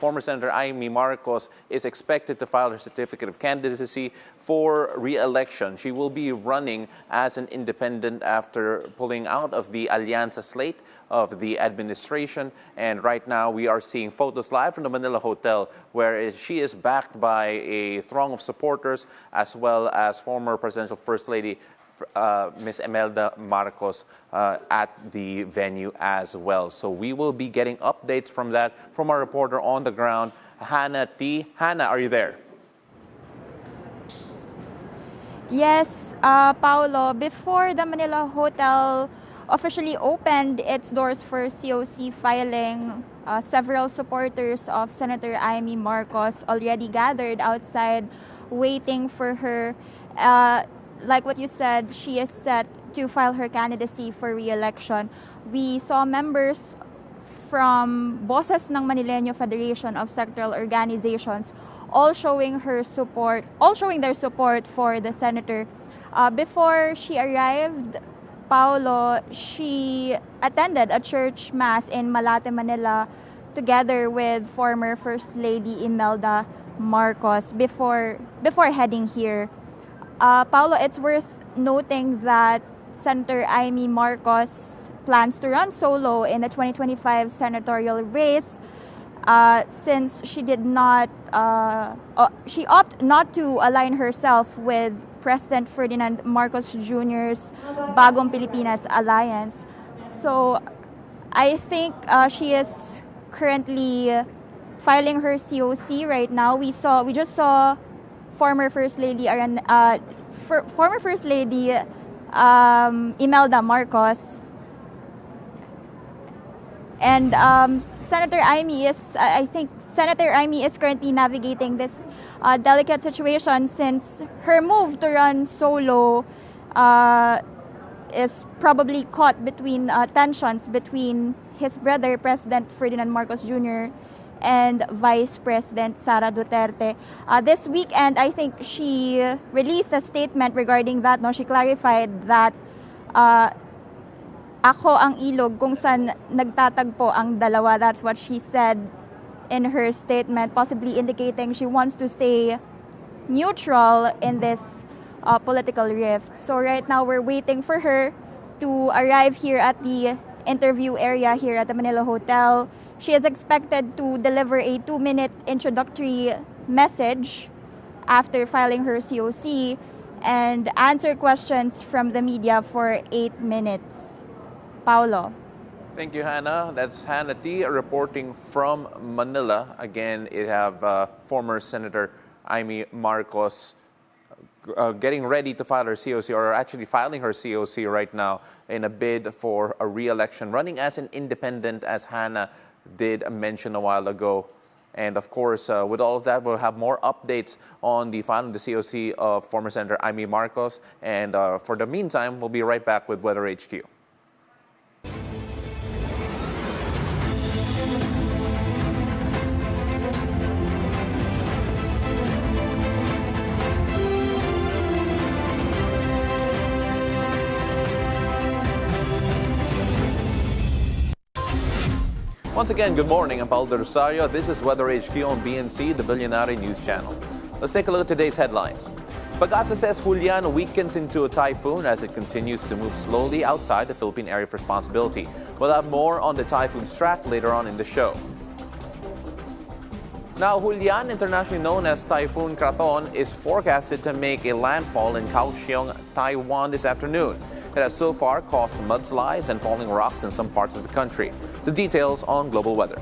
Former Senator Amy Marcos is expected to file her certificate of candidacy for re-election. She will be running as an independent after pulling out of the Alianza slate of the administration. And right now we are seeing photos live from the Manila hotel where she is backed by a throng of supporters as well as former Presidential First Lady Ms. Imelda Marcos at the venue as well. So we will be getting updates from that from our reporter on the ground, Hannah T. Hannah, are you there? Yes, Paolo, before the Manila hotel officially opened its doors for COC filing, several supporters of Senator Amy Marcos already gathered outside waiting for her. Like what you said, she is set to file her candidacy for re-election. We saw members from bosses ng Manileño Federation of Sectoral Organizations all showing their support for the senator. Before she arrived, Paolo, she attended a church mass in Malate, Manila, together with former First Lady Imelda Marcos before heading here. Paolo, it's worth noting that Senator Amy Marcos plans to run solo in the 2025 senatorial race since she did not, she opted not to align herself with President Ferdinand Marcos Jr.'s Bagong Pilipinas Alliance. So I think she is currently filing her COC right now. We just saw former First Lady Imelda Marcos, and Senator Amy is currently navigating this delicate situation since her move to run solo is probably caught between tensions between his brother President Ferdinand Marcos Jr. and Vice President Sara Duterte. This weekend, I think she released a statement regarding that. No, she clarified that ako ang ilog kung saan nagtatagpo ang dalawa. That's what she said in her statement, possibly indicating she wants to stay neutral in this political rift. So right now, we're waiting for her to arrive here at the interview area here at the Manila Hotel. She is expected to deliver a 2-minute introductory message after filing her COC and answer questions from the media for 8 minutes. Paolo. Thank you, Hannah. That's Hannah T. reporting from Manila. Again, it have former Senator Amy Marcos getting ready to file her COC, or actually filing her COC right now in a bid for a re-election, running as an independent, as Hannah did mention a while ago. And of course, with all of that, we'll have more updates on the filing of the COC of former Senator Amy Marcos. And for the meantime, we'll be right back with Weather HQ. Once again, good morning. I'm Paolo del Rosario. This is Weather HQ on BNC, the Bilyonaryo News Channel. Let's take a look at today's headlines. Pag-asa says Julian weakens into a typhoon as it continues to move slowly outside the Philippine area of responsibility. We'll have more on the typhoon's track later on in the show. Now, Julian, internationally known as Typhoon Krathon, is forecasted to make a landfall in Kaohsiung, Taiwan this afternoon. It has so far caused mudslides and falling rocks in some parts of the country. The details on global weather.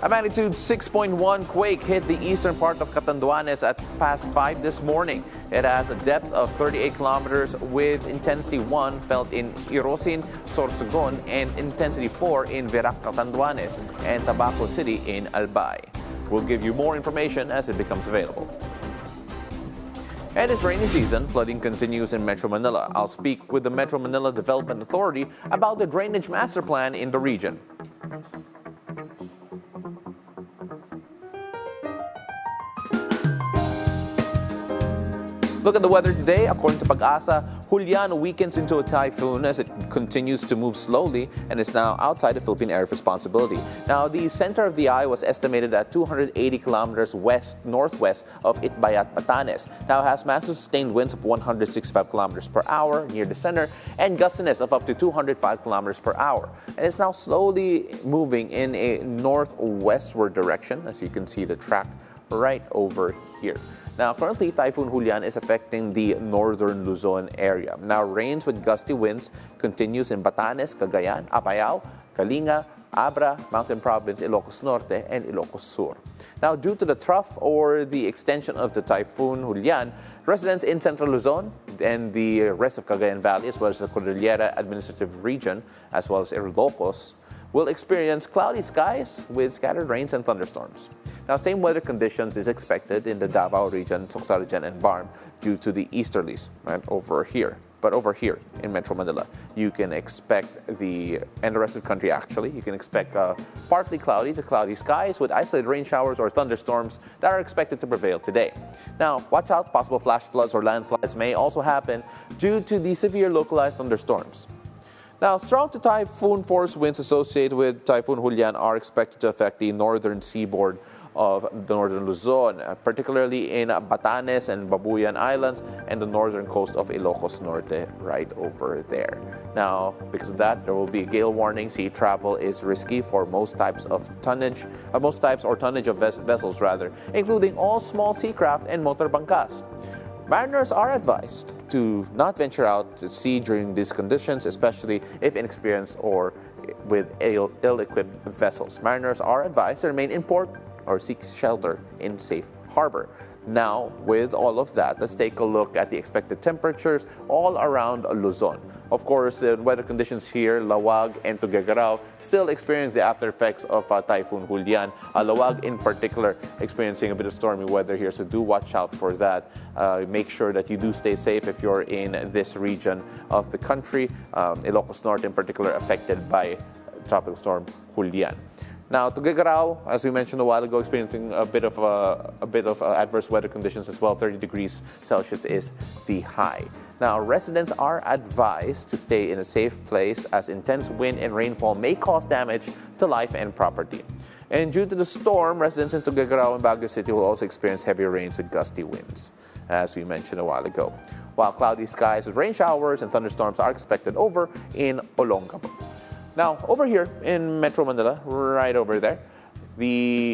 A magnitude 6.1 quake hit the eastern part of Catanduanes at past 5 this morning. It has a depth of 38 kilometers with intensity 1 felt in Irosin, Sorsogon, and intensity 4 in Verac, Catanduanes, and Tabaco City in Albay. We'll give you more information as it becomes available. And it's rainy season, flooding continues in Metro Manila. I'll speak with the Metro Manila Development Authority about the drainage master plan in the region. Look at the weather today. According to Pag-asa, Julian weakens into a typhoon as it continues to move slowly and is now outside the Philippine area of responsibility. Now, the center of the eye was estimated at 280 kilometers west-northwest of Itbayat, Batanes. Now, it has massive sustained winds of 165 kilometers per hour near the center and gustiness of up to 205 kilometers per hour. And it's now slowly moving in a northwestward direction, as you can see the track right over here. Now, currently, Typhoon Julian is affecting the northern Luzon area. Now, rains with gusty winds continues in Batanes, Cagayan, Apayao, Kalinga, Abra, Mountain Province, Ilocos Norte, and Ilocos Sur. Now, due to the trough or the extension of the Typhoon Julian, residents in Central Luzon and the rest of Cagayan Valley, as well as the Cordillera Administrative Region, as well as Ilocos, will experience cloudy skies with scattered rains and thunderstorms. Now, same weather conditions is expected in the Davao region, Soxargen, and Barm due to the easterlies right over here. But over here in Metro Manila, you can expect and the rest of the country actually, you can expect partly cloudy to cloudy skies with isolated rain showers or thunderstorms that are expected to prevail today. Now, watch out, possible flash floods or landslides may also happen due to the severe localized thunderstorms. Now, strong to typhoon force winds associated with Typhoon Julian are expected to affect the northern seaboard of the northern Luzon, particularly in Batanes and Babuyan Islands and the northern coast of Ilocos Norte right over there. Now, because of that, there will be a gale warning. Sea travel is risky for most types of tonnage, of vessels rather, including all small sea craft and motor bangkas. Mariners are advised to not venture out to sea during these conditions, especially if inexperienced or with ill-equipped vessels. Mariners are advised to remain in port or seek shelter in safe harbor. Now, with all of that, let's take a look at the expected temperatures all around Luzon. Of course, the weather conditions here, Lawag and Tuguegarao, still experience the after effects of Typhoon Julian. Lawag in particular experiencing a bit of stormy weather here, so do watch out for that. Make sure that you do stay safe if you're in this region of the country. Ilocos Norte in particular affected by tropical storm Julian. Now, Tuguegarao, as we mentioned a while ago, experiencing a bit of adverse weather conditions as well. 30 degrees Celsius is the high. Now, residents are advised to stay in a safe place as intense wind and rainfall may cause damage to life and property. And due to the storm, residents in Tuguegarao and Baguio City will also experience heavy rains with gusty winds, as we mentioned a while ago. While cloudy skies with rain showers and thunderstorms are expected over in Olongapo. Now, over here in Metro Manila, right over there,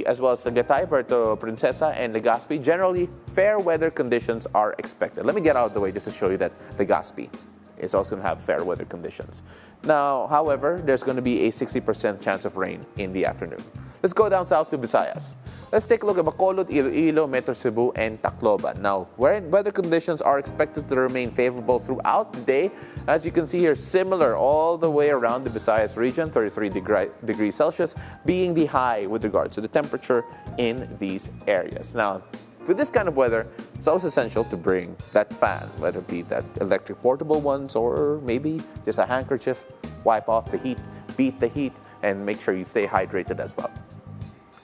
as well as Tagaytay, Puerto Princesa, and Legazpi, generally fair weather conditions are expected. Let me get out of the way just to show you that Legazpi is also going to have fair weather conditions. Now, however, there's going to be a 60% chance of rain in the afternoon. Let's go down south to Visayas. Let's take a look at Bacolod, Iloilo, Metro Cebu, and Tacloban. Now, weather conditions are expected to remain favorable throughout the day. As you can see here, similar all the way around the Visayas region, 33 degrees Celsius being the high with regards to the temperature in these areas. Now, with this kind of weather, it's always essential to bring that fan, whether it be that electric portable ones or maybe just a handkerchief, wipe off the heat, beat the heat, and make sure you stay hydrated as well.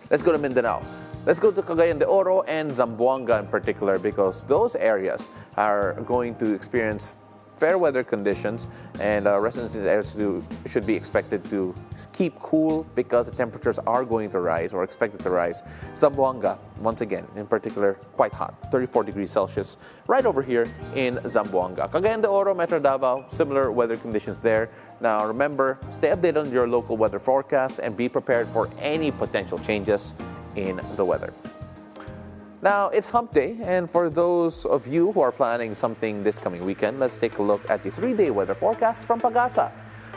Let's go to Mindanao. Let's go to Cagayan de Oro and Zamboanga in particular because those areas are going to experience fair weather conditions, and residents in the area should be expected to keep cool because the temperatures are going to rise or expected to rise. Zamboanga, once again, in particular, quite hot, 34 degrees Celsius, right over here in Zamboanga. Cagayan de Oro, Metro Davao, similar weather conditions there. Now, remember, stay updated on your local weather forecast and be prepared for any potential changes in the weather. Now, it's hump day, and for those of you who are planning something this coming weekend, let's take a look at the 3-day weather forecast from Pag-asa.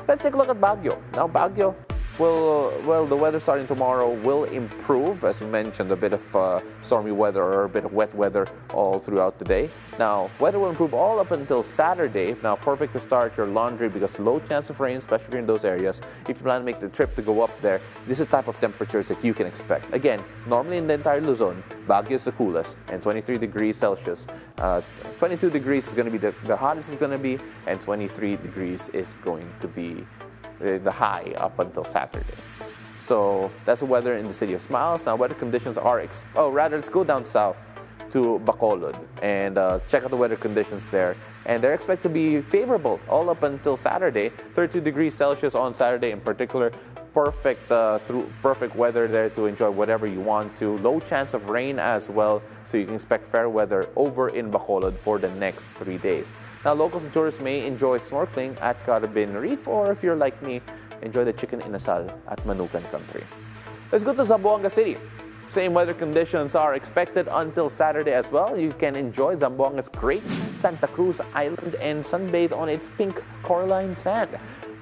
Let's take a look at Baguio. Now, Baguio, the weather starting tomorrow will improve. As we mentioned, a bit of stormy weather or a bit of wet weather all throughout the day. Now, weather will improve all up until Saturday. Now, perfect to start your laundry because low chance of rain, especially if you're in those areas. If you plan to make the trip to go up there, this is the type of temperatures that you can expect. Again, normally in the entire Luzon, Baguio is the coolest and 23 degrees Celsius. 22 degrees is going to be the hottest it's going to be, and 23 degrees is going to be the high up until Saturday. So that's the weather in the City of Smiles. Now, weather conditions are, let's go down south to Bacolod and check out the weather conditions there. And they're expected to be favorable all up until Saturday. 32 degrees Celsius on Saturday in particular. Perfect weather there to enjoy whatever you want to. Low chance of rain as well, so you can expect fair weather over in Bacolod for the next 3 days. Now, locals and tourists may enjoy snorkeling at Carabin Reef, or if you're like me, enjoy the chicken inasal at Manukan Country. Let's go to Zamboanga City. Same weather conditions are expected until Saturday as well. You can enjoy Zamboanga's great Santa Cruz Island and sunbathe on its pink coralline sand.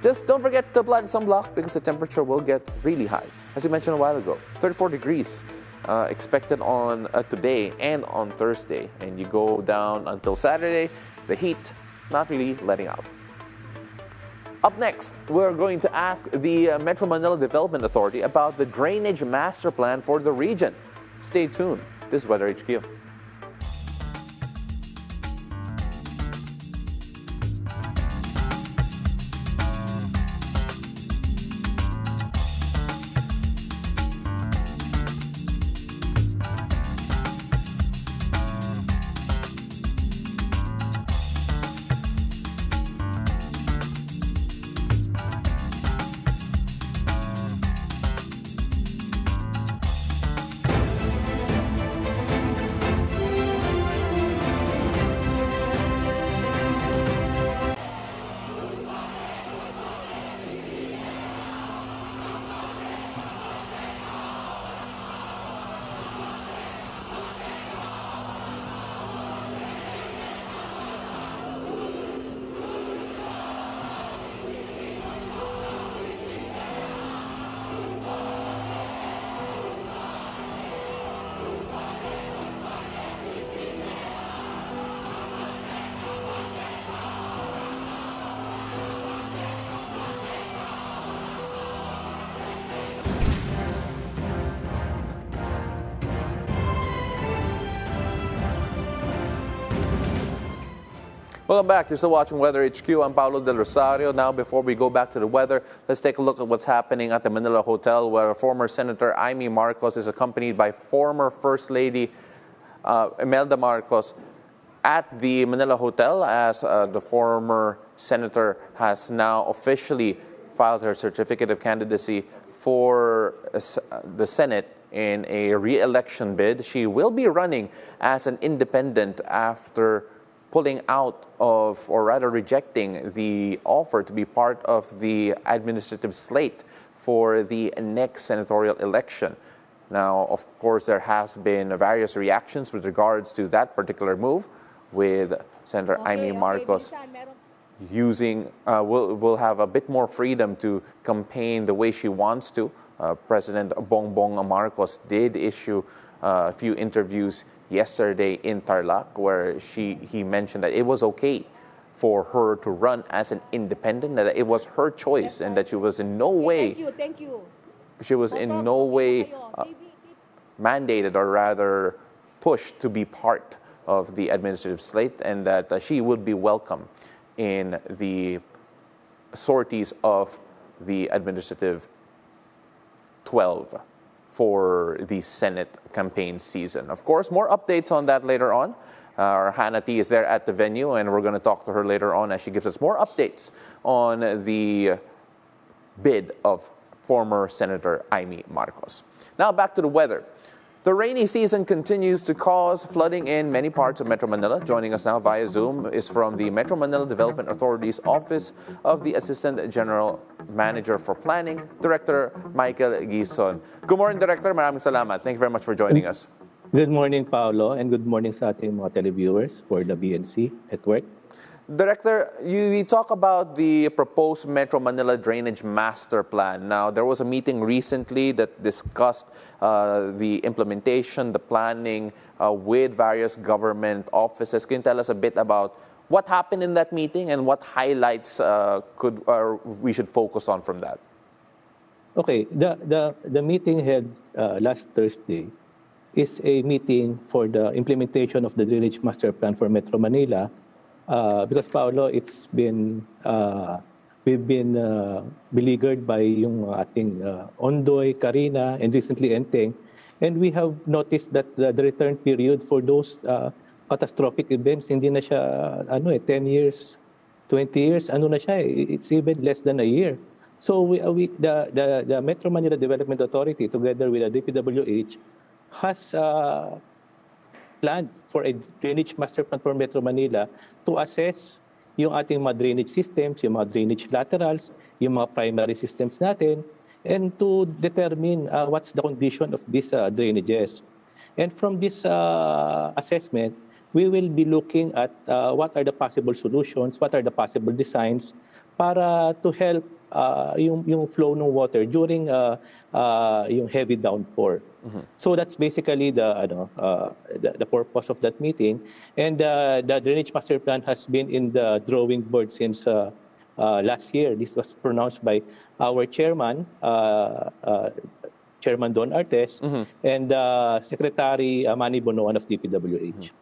Just don't forget to apply the sunblock because the temperature will get really high. As you mentioned a while ago, 34 degrees expected on today and on Thursday. And you go down until Saturday, the heat not really letting out. Up next, we're going to ask the Metro Manila Development Authority about the drainage master plan for the region. Stay tuned. This is Weather HQ. Welcome back. You're still watching Weather HQ. I'm Paolo del Rosario. Now, before we go back to the weather, let's take a look at what's happening at the Manila Hotel, where former Senator Amy Marcos is accompanied by former First Lady Imelda Marcos at the Manila Hotel, as the former senator has now officially filed her certificate of candidacy for the Senate in a re-election bid. She will be running as an independent after pulling out of, or rather rejecting, the offer to be part of the administrative slate for the next senatorial election. Now, of course, there has been various reactions with regards to that particular move, with Senator Amy Marcos using, will have a bit more freedom to campaign the way she wants to. President Bongbong Marcos did issue a few interviews yesterday in Tarlac, where he mentioned that it was okay for her to run as an independent, that it was her choice, and that she was in no way she was in no way mandated, or rather pushed, to be part of the administrative slate, and that she would be welcome in the sorties of the administrative 12 for the Senate campaign season. Of course, more updates on that later on. Our Hannah T is there at the venue, and we're going to talk to her later on as she gives us more updates on the bid of former Senator Amy Marcos. Now back to the weather. The rainy season continues to cause flooding in many parts of Metro Manila. Joining us now via Zoom is from the Metro Manila Development Authority's Office of the Assistant General Manager for Planning, Director Michael Gison. Good morning, Director. Maraming salamat. Thank you very much for joining us. Good morning, Paolo, and good morning sa ating mga televiewers for the BNC Network. Director, we talk about the proposed Metro Manila Drainage Master Plan. Now, there was a meeting recently that discussed the implementation, the planning with various government offices. Can you tell us a bit about what happened in that meeting and what highlights we should focus on from that? Okay, the meeting held last Thursday is a meeting for the implementation of the Drainage Master Plan for Metro Manila. Because Paolo, it's been we've been beleaguered by yung ating Ondoy, Karina, and recently Enteng, And we have noticed that the return period for those catastrophic events, hindi na siya 10 years, 20 years, na siya, it's even less than a year. So the Metro Manila Development Authority, together with the DPWH, has planned for a drainage master plan for Metro Manila to assess yung ating mga drainage systems, yung mga drainage laterals, yung mga primary systems natin, and to determine what's the condition of these drainages. And from this assessment, we will be looking at what are the possible solutions, what are the possible designs para to help yung flow ng water during yung heavy downpour. Mm-hmm. So that's basically the purpose of that meeting. And the drainage master plan has been in the drawing board since last year. This was pronounced by our chairman, Chairman Don Artes, mm-hmm. and Secretary Manny Bonoan of DPWH. Mm-hmm.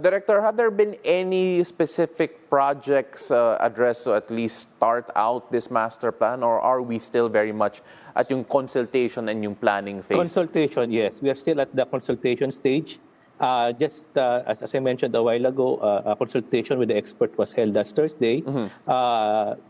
Director, have there been any specific projects addressed to at least start out this master plan, or are we still very much at yung consultation and yung planning phase? Consultation, yes. We are still at the consultation stage. As I mentioned a while ago, a consultation with the expert was held last Thursday, mm-hmm.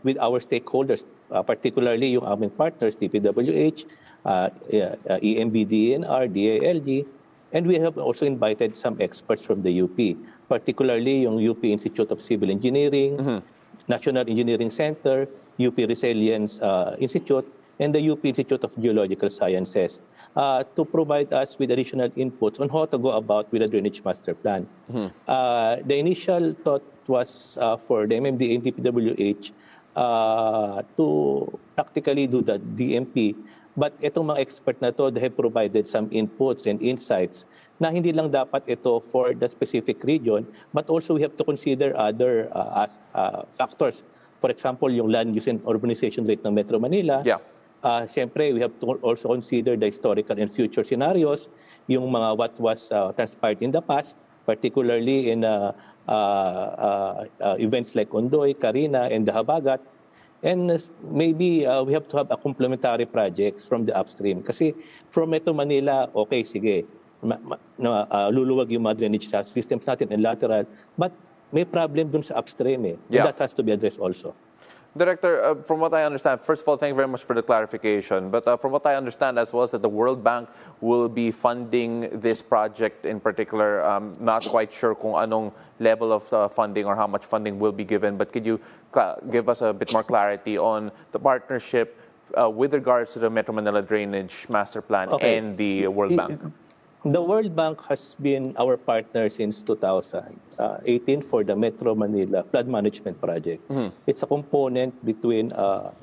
With our stakeholders, particularly yung aming partners, DPWH, EMB-DNR, DALG, and we have also invited some experts from the UP, particularly yung UP Institute of Civil Engineering, mm-hmm. National Engineering Center, UP Resilience Institute, and the UP Institute of Geological Sciences to provide us with additional inputs on how to go about with a drainage master plan. Mm-hmm. The initial thought was for the MMDA and DPWH to practically do the DMP. But itong mga expert na to, they have provided some inputs and insights na hindi lang dapat ito for the specific region, but also we have to consider other factors. For example, yung land use and urbanization rate ng Metro Manila. Yeah. Siyempre, we have to also consider the historical and future scenarios, yung mga what was transpired in the past, particularly in events like Ondoy, Carina, and the Habagat. And maybe we have to have a complementary projects from the upstream. Kasi from Metro Manila, okay, sige, luluwag yung mga drainage systems natin and lateral, but may problem dun sa upstream eh. Yeah. And that has to be addressed also. Director, from what I understand, first of all, thank you very much for the clarification. But from what I understand as well is that the World Bank will be funding this project in particular. Not quite sure kung anong level of funding or how much funding will be given. But could you give us a bit more clarity on the partnership with regards to the Metro Manila Drainage Master Plan and the World Bank? The World Bank has been our partner since 2018 for the Metro Manila Flood Management Project. Mm-hmm. It's a component between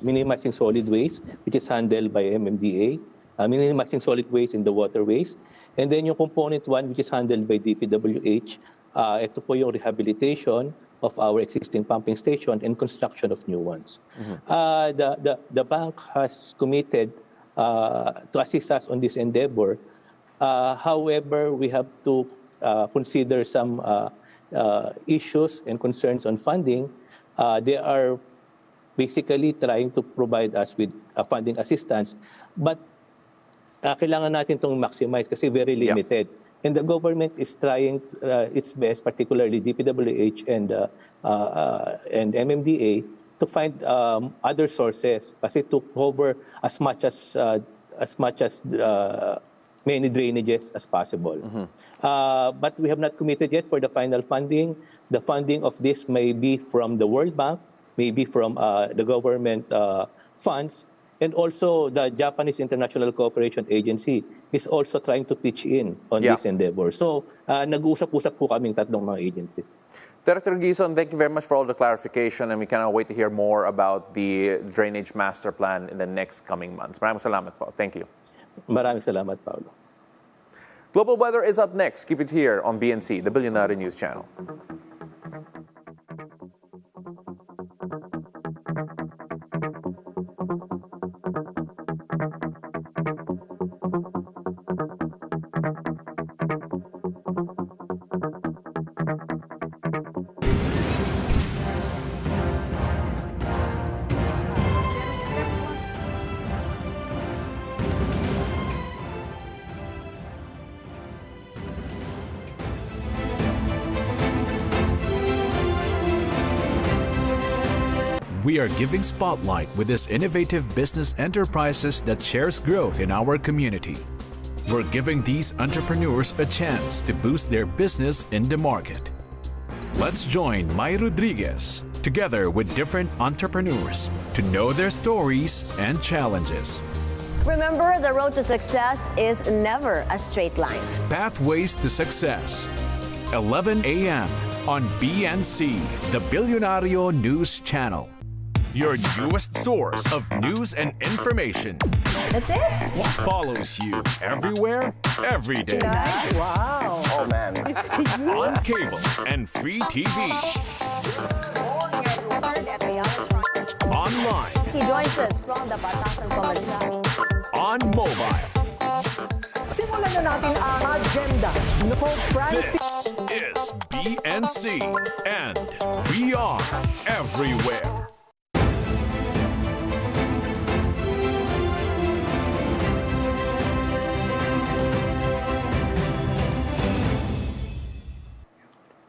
minimizing solid waste, which is handled by MMDA, minimizing solid waste in the waterways, and then yung component one, which is handled by DPWH, ito po yung rehabilitation of our existing pumping station and construction of new ones. Mm-hmm. The bank has committed to assist us on this endeavor. However, we have to consider some issues and concerns on funding. They are basically trying to provide us with funding assistance, but kailangan natin itong maximize kasi very limited. Yeah. And the government is trying its best, particularly DPWH and MMDA, to find other sources kasi to cover as much as many drainages as possible. Mm-hmm. But we have not committed yet for the final funding. The funding of this may be from the World Bank, maybe from the government funds, and also the Japanese International Cooperation Agency is also trying to pitch in on this endeavor. So, nag-uusap-usap po kaming tatlong mga agencies. Director Gison, thank you very much for all the clarification, and we cannot wait to hear more about the Drainage Master Plan in the next coming months. Maraming salamat po. Thank you. Maraming salamat, Paolo. Global weather is up next. Keep it here on BNC, the Bilyonaryo News Channel. We are giving spotlight with these innovative business enterprises that shares growth in our community. We're giving these entrepreneurs a chance to boost their business in the market. Let's join Mai Rodriguez together with different entrepreneurs to know their stories and challenges. Remember, the road to success is never a straight line. Pathways to Success, 11 a.m. on BNC, the Bilyonaryo News Channel. Your newest source of news and information. That's it? Follows you everywhere, every day. Guys, wow. Oh, man. On cable and free TV. Online. He joins us from the Batasan Comercial. On mobile. Simulan na natin ang agenda. This is BNC, and we are everywhere.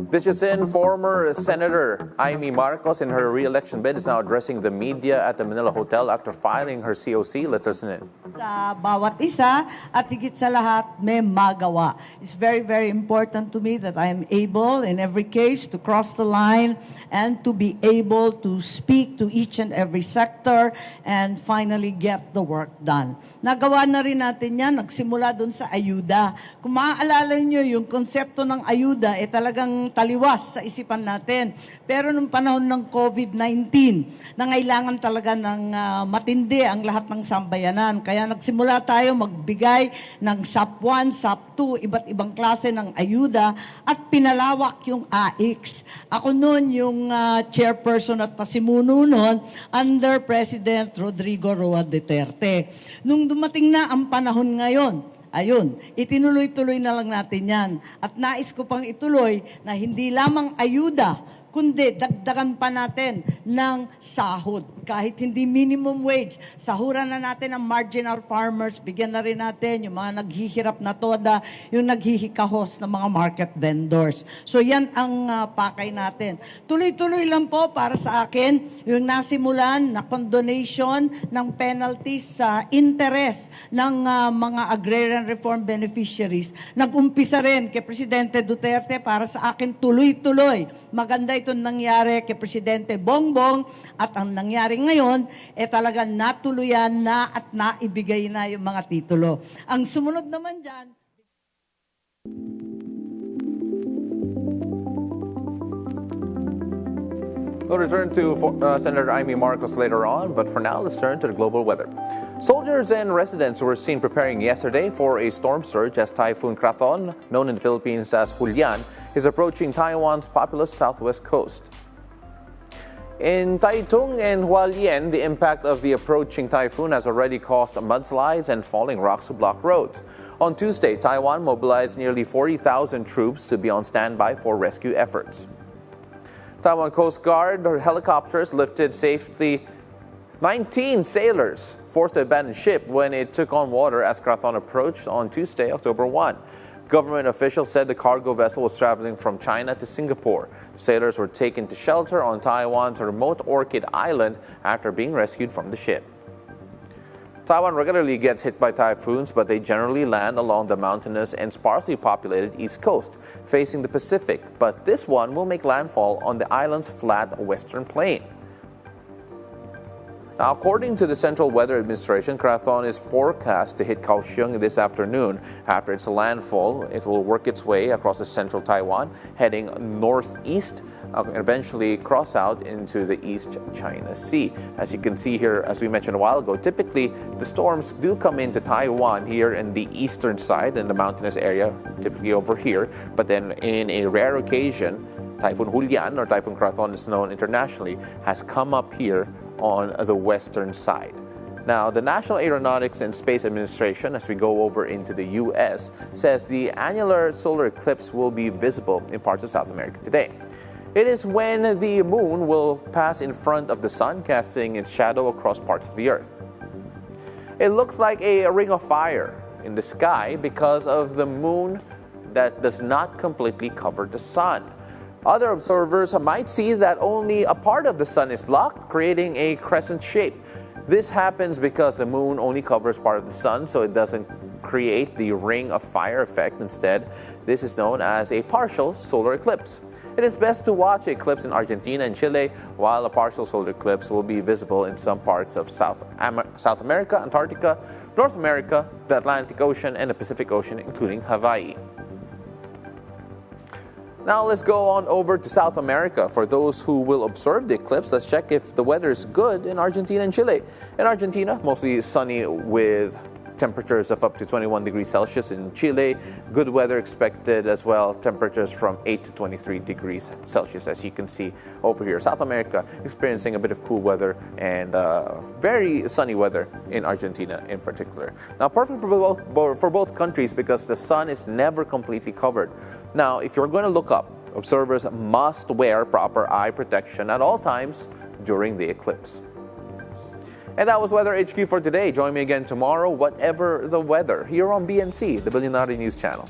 This is in former Senator Amy Marcos in her re-election bid is now addressing the media at the Manila Hotel after filing her COC. Let's listen in. Sa bawat isa at higit sa lahat may magawa. It's very, very important to me that I am able in every case to cross the line and to be able to speak to each and every sector and finally get the work done. Nagawa na rin natin yan, nagsimula dun sa ayuda. Kung maaalala nyo, yung konsepto ng ayuda talagang taliwas sa isipan natin. Pero nung panahon ng COVID-19, nangailangan talaga ng matindi ang lahat ng sambayanan. Kaya nagsimula tayo magbigay ng SAP 1, SAP 2, iba't ibang klase ng ayuda at pinalawak yung AIX. Ako noon yung chairperson at pasimuno noon under President Rodrigo Roa Duterte. Nung dumating na ang panahon ngayon, ayun, itinuloy-tuloy na lang natin yan. At nais ko pang ituloy na hindi lamang ayuda, kundi dagdagan pa natin ng sahod. Kahit hindi minimum wage, sahuran na natin ang marginal farmers, bigyan na rin natin yung mga naghihirap na toda, yung naghihikahos ng mga market vendors. So yan ang pakay natin. Tuloy-tuloy lang po para sa akin, yung nasimulan na condonation ng penalties sa interest ng mga agrarian reform beneficiaries. Nag-umpisa rin kay Presidente Duterte para sa akin tuloy-tuloy. Maganda itong nangyari kay Presidente Bongbong at ang nangyari ngayon, talagang natuluyan na at naibigay na yung mga titulo. Ang sumunod naman dyan, We'll return to Senator Amy Marcos later on, but for now, let's turn to the global weather. Soldiers and residents were seen preparing yesterday for a storm surge as Typhoon Krathon, known in the Philippines as Julian, is approaching Taiwan's populous southwest coast. In Taitung and Hualien, the impact of the approaching typhoon has already caused mudslides and falling rocks to block roads. On Tuesday, Taiwan mobilized nearly 40,000 troops to be on standby for rescue efforts. Taiwan Coast Guard helicopters lifted safely 19 sailors forced to abandon ship when it took on water as Krathon approached on Tuesday, October 1. Government officials said the cargo vessel was traveling from China to Singapore. Sailors were taken to shelter on Taiwan's remote Orchid Island after being rescued from the ship. Taiwan regularly gets hit by typhoons, but they generally land along the mountainous and sparsely populated east coast, facing the Pacific. But this one will make landfall on the island's flat western plain. Now, according to the Central Weather Administration, Krathon is forecast to hit Kaohsiung this afternoon. After its landfall, it will work its way across the central Taiwan, heading northeast, and eventually cross out into the East China Sea. As you can see here, as we mentioned a while ago, typically the storms do come into Taiwan here in the eastern side, in the mountainous area, typically over here. But then in a rare occasion, Typhoon Julian, or Typhoon Krathon is known internationally, has come up here on the western side. Now, the National Aeronautics and Space Administration, as we go over into the U.S., says the annular solar eclipse will be visible in parts of South America today. It is when the moon will pass in front of the sun, casting its shadow across parts of the earth. It looks like a ring of fire in the sky because of the moon that does not completely cover the sun. Other observers might see that only a part of the sun is blocked, creating a crescent shape. This happens because the moon only covers part of the sun, so it doesn't create the ring of fire effect. Instead, this is known as a partial solar eclipse. It is best to watch an eclipse in Argentina and Chile, while a partial solar eclipse will be visible in some parts of South America, Antarctica, North America, the Atlantic Ocean, and the Pacific Ocean, including Hawaii. Now let's go on over to South America. For those who will observe the eclipse, let's check if the weather is good in Argentina and Chile. In Argentina, mostly sunny with temperatures of up to 21 degrees Celsius. In Chile, good weather expected as well, temperatures from 8 to 23 degrees Celsius. As you can see over here, South America experiencing a bit of cool weather and very sunny weather in Argentina in particular. Now, perfect for both countries because the sun is never completely covered. Now, if you're going to look up, observers must wear proper eye protection at all times during the eclipse. And that was Weather HQ for today. Join me again tomorrow, whatever the weather, here on BNC, the Bilyonaryo News Channel.